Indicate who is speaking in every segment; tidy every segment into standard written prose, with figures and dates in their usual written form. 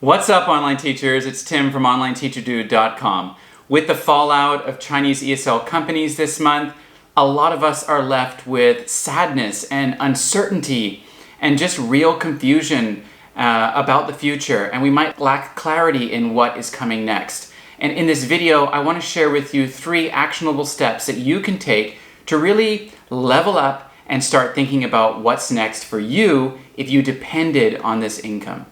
Speaker 1: What's up, online teachers? It's Tim from OnlineTeacherDude.com. With the fallout of Chinese ESL companies this month, a lot of us are left with sadness and uncertainty and just real confusion about the future, and we might lack clarity in what is coming next. And in this video, I want to share with you 3 actionable steps that you can take to really level up and start thinking about what's next for you if you depended on this income.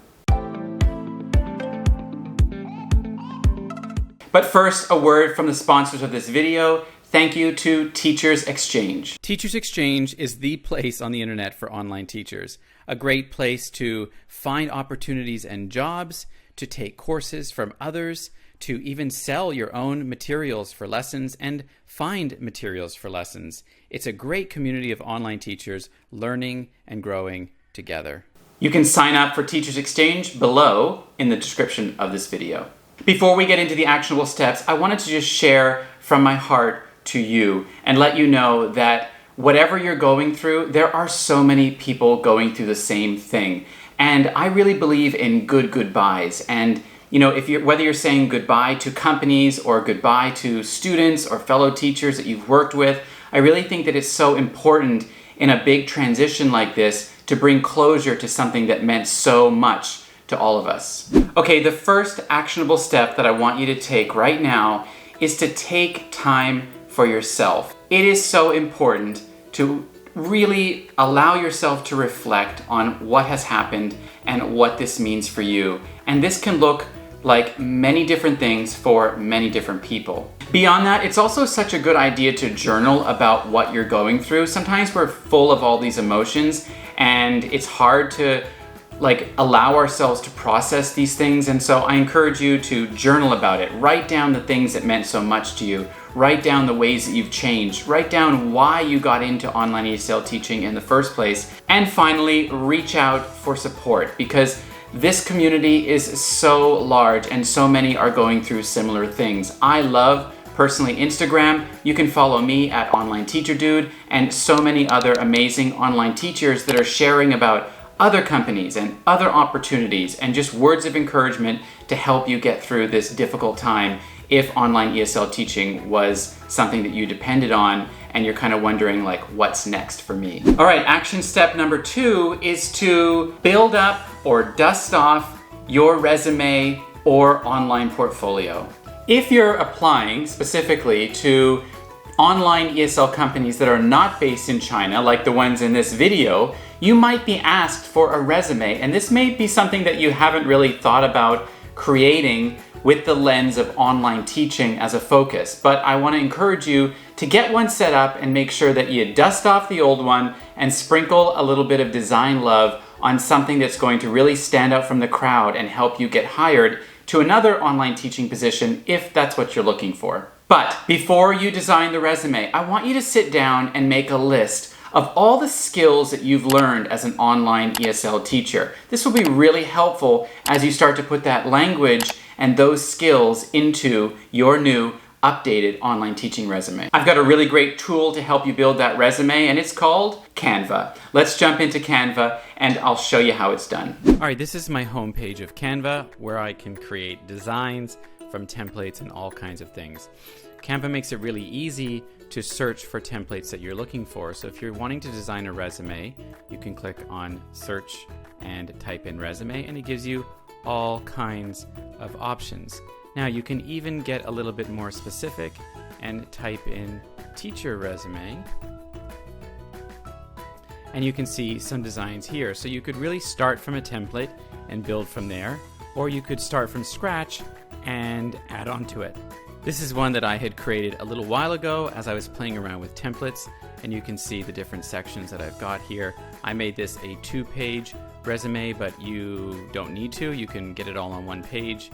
Speaker 1: But first, a word from the sponsors of this video. Thank you to Teachers Exchange. Teachers Exchange is the place on the internet for online teachers. A great place to find opportunities and jobs, to take courses from others, to even sell your own materials for lessons and find materials for lessons. It's a great community of online teachers learning and growing together. You can sign up for Teachers Exchange below in the description of this video. Before we get into the actionable steps, I wanted to just share from my heart to you and let you know that whatever you're going through, there are so many people going through the same thing. And I really believe in good goodbyes. And whether you're saying goodbye to companies or goodbye to students or fellow teachers that you've worked with, I really think that it's so important in a big transition like this to bring closure to something that meant so much to all of us. Okay, the first actionable step that I want you to take right now is to take time for yourself. It is so important to really allow yourself to reflect on what has happened and what this means for you. And this can look like many different things for many different people. Beyond that, it's also such a good idea to journal about what you're going through. Sometimes we're full of all these emotions and it's hard to allow ourselves to process these things, and so I encourage you to journal about it. Write down the things that meant so much to you. Write down the ways that you've changed. Write down why you got into online ESL teaching in the first place. And finally, reach out for support, because this community is so large and so many are going through similar things. I love personally Instagram. You can follow me at OnlineTeacherDude and so many other amazing online teachers that are sharing about other companies and other opportunities and just words of encouragement to help you get through this difficult time if online ESL teaching was something that you depended on and you're kind of wondering what's next for me. All right, action step number 2 is to build up or dust off your resume or online portfolio. If you're applying specifically to online ESL companies that are not based in China, like the ones in this video, you might be asked for a resume, and this may be something that you haven't really thought about creating with the lens of online teaching as a focus. But I want to encourage you to get one set up and make sure that you dust off the old one and sprinkle a little bit of design love on something that's going to really stand out from the crowd and help you get hired to another online teaching position if that's what you're looking for. But before you design the resume, I want you to sit down and make a list of all the skills that you've learned as an online ESL teacher. This will be really helpful as you start to put that language and those skills into your new updated online teaching resume. I've got a really great tool to help you build that resume, and it's called Canva. Let's jump into Canva and I'll show you how it's done. All right, this is my homepage of Canva where I can create designs from templates and all kinds of things. Canva makes it really easy to search for templates that you're looking for. So if you're wanting to design a resume, you can click on search and type in resume, and it gives you all kinds of options. Now you can even get a little bit more specific and type in teacher resume, and you can see some designs here. So you could really start from a template and build from there, or you could start from scratch and add on to it. This is one that I had created a little while ago as I was playing around with templates, and you can see the different sections that I've got here. I made this a 2-page resume, but you don't need to. You can get it all on one page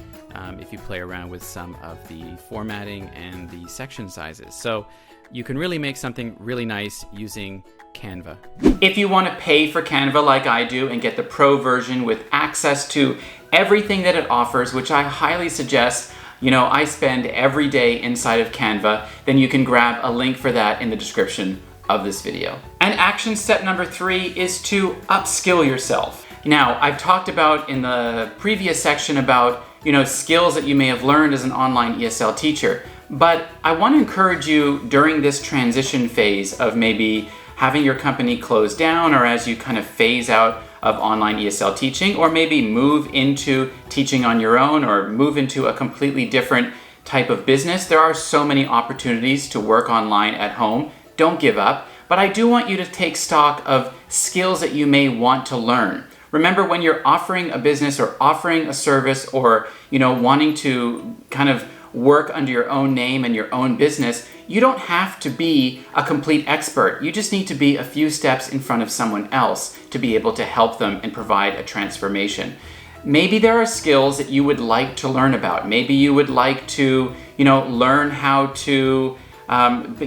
Speaker 1: if you play around with some of the formatting and the section sizes. So you can really make something really nice using Canva. If you want to pay for Canva like I do and get the pro version with access to everything that it offers, which I highly suggest, I spend every day inside of Canva, then you can grab a link for that in the description of this video. And action step number 3 is to upskill yourself. Now, I've talked about in the previous section about, skills that you may have learned as an online ESL teacher, but I want to encourage you during this transition phase of maybe having your company close down, or as you kind of phase out of online ESL teaching, or maybe move into teaching on your own, or move into a completely different type of business. There are so many opportunities to work online at home. Don't give up. But I do want you to take stock of skills that you may want to learn. Remember, when you're offering a business or offering a service, or wanting to kind of work under your own name and your own business, you don't have to be a complete expert. You just need to be a few steps in front of someone else to be able to help them and provide a transformation. Maybe there are skills that you would like to learn about. Maybe you would like to, learn how to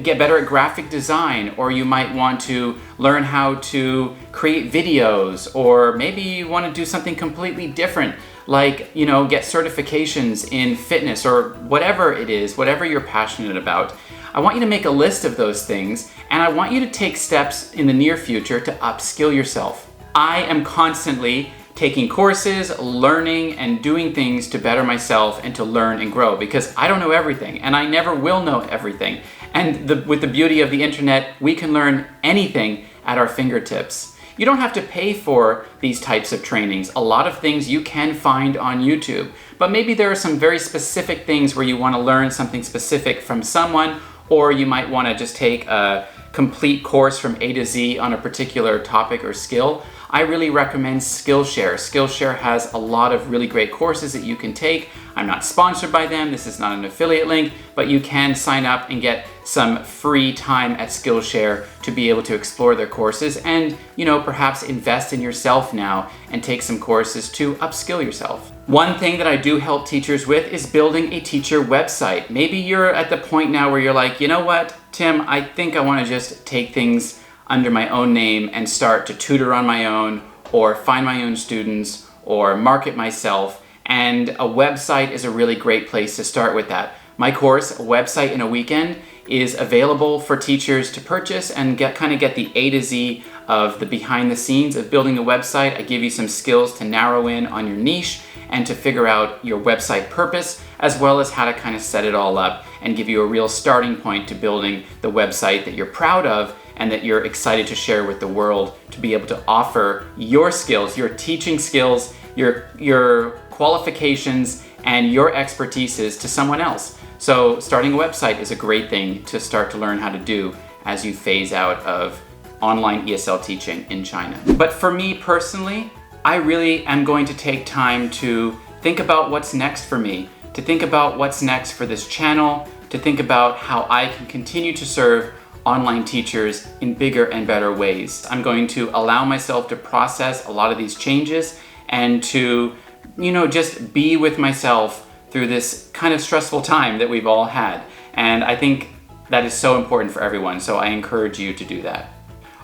Speaker 1: get better at graphic design, or you might want to learn how to create videos, or maybe you want to do something completely different, like, get certifications in fitness, or whatever it is, whatever you're passionate about. I want you to make a list of those things, and I want you to take steps in the near future to upskill yourself. I am constantly taking courses, learning, and doing things to better myself and to learn and grow, because I don't know everything, and I never will know everything. And with the beauty of the internet, we can learn anything at our fingertips. You don't have to pay for these types of trainings. A lot of things you can find on YouTube, but maybe there are some very specific things where you want to learn something specific from someone, or you might want to just take a complete course from A to Z on a particular topic or skill. I really recommend Skillshare. Skillshare has a lot of really great courses that you can take. I'm not sponsored by them. This is not an affiliate link, but you can sign up and get some free time at Skillshare to be able to explore their courses and, perhaps invest in yourself now and take some courses to upskill yourself. One thing that I do help teachers with is building a teacher website. Maybe you're at the point now where you're like, you know what, Tim, I think I want to just take things under my own name and start to tutor on my own, or find my own students, or market myself. And a website is a really great place to start with that. My course, A Website in a Weekend, is available for teachers to purchase and get the A to Z of the behind the scenes of building a website. I give you some skills to narrow in on your niche and to figure out your website purpose, as well as how to kind of set it all up and give you a real starting point to building the website that you're proud of and that you're excited to share with the world, to be able to offer your skills, your teaching skills, your qualifications, and your expertises to someone else. So starting a website is a great thing to start to learn how to do as you phase out of online ESL teaching in China. But for me personally, I really am going to take time to think about what's next for me, to think about what's next for this channel, to think about how I can continue to serve online teachers in bigger and better ways. I'm going to allow myself to process a lot of these changes and to, just be with myself through this kind of stressful time that we've all had. And I think that is so important for everyone, so I encourage you to do that.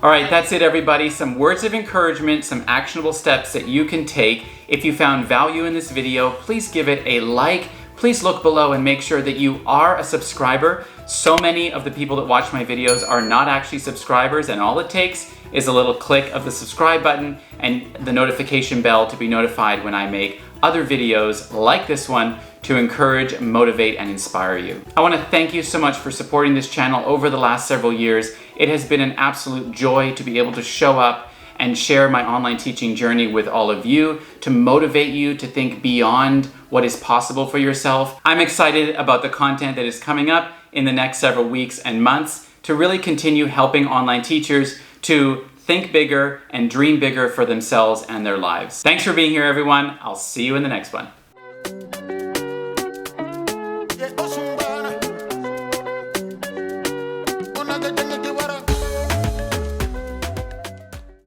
Speaker 1: All right, that's it, everybody. Some words of encouragement, some actionable steps that you can take. If you found value in this video, please give it a like. Please look below and make sure that you are a subscriber. So many of the people that watch my videos are not actually subscribers, and all it takes is a little click of the subscribe button and the notification bell to be notified when I make other videos like this one to encourage, motivate, and inspire you. I want to thank you so much for supporting this channel over the last several years. It has been an absolute joy to be able to show up and share my online teaching journey with all of you, to motivate you to think beyond what is possible for yourself. I'm excited about the content that is coming up in the next several weeks and months to really continue helping online teachers to think bigger and dream bigger for themselves and their lives. Thanks for being here, everyone. I'll see you in the next one.